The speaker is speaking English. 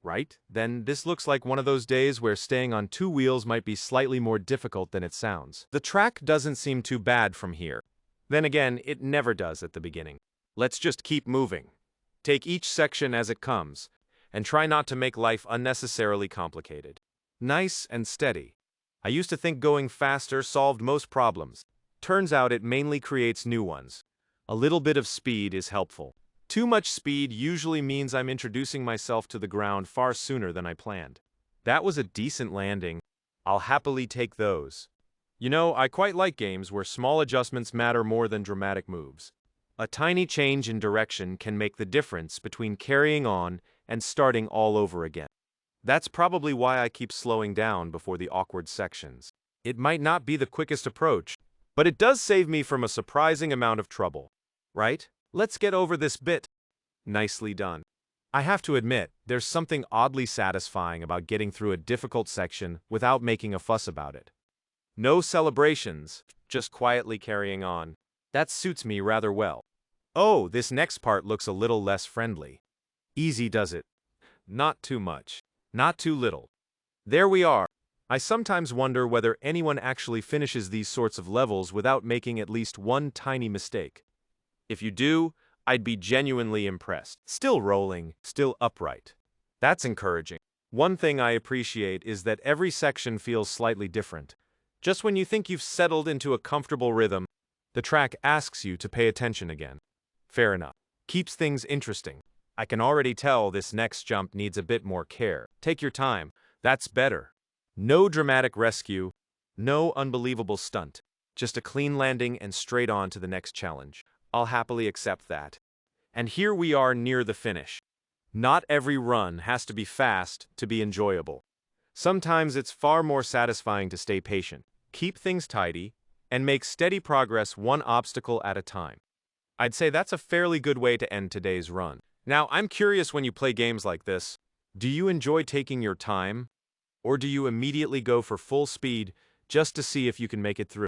right? Then this looks like one of those days where staying on two wheels might be slightly more difficult than it sounds. The track doesn't seem too bad from here. Then again, it never does at the beginning. Let's just keep moving. Take each section as it comes, and try not to make life unnecessarily complicated. Nice and steady. I used to think going faster solved most problems. Turns out it mainly creates new ones. A little bit of speed is helpful. Too much speed usually means I'm introducing myself to the ground far sooner than I planned. That was a decent landing. I'll happily take those. You know, I quite like games where small adjustments matter more than dramatic moves. A tiny change in direction can make the difference between carrying on and starting all over again. That's probably why I keep slowing down before the awkward sections. It might not be the quickest approach, but it does save me from a surprising amount of trouble. Right? Let's get over this bit. Nicely done. I have to admit, there's something oddly satisfying about getting through a difficult section without making a fuss about it. No celebrations, just quietly carrying on. That suits me rather well. Oh, this next part looks a little less friendly. Easy does it. Not too much. Not too little. There we are. I sometimes wonder whether anyone actually finishes these sorts of levels without making at least one tiny mistake. If you do, I'd be genuinely impressed. Still rolling, still upright. That's encouraging. One thing I appreciate is that every section feels slightly different. Just when you think you've settled into a comfortable rhythm, the track asks you to pay attention again. Fair enough. Keeps things interesting. I can already tell this next jump needs a bit more care. Take your time. That's better. No dramatic rescue. No unbelievable stunt. Just a clean landing and straight on to the next challenge. I'll happily accept that. And here we are near the finish. Not every run has to be fast to be enjoyable. Sometimes it's far more satisfying to stay patient, keep things tidy, and make steady progress one obstacle at a time. I'd say that's a fairly good way to end today's run. Now, I'm curious when you play games like this, do you enjoy taking your time? Or do you immediately go for full speed just to see if you can make it through?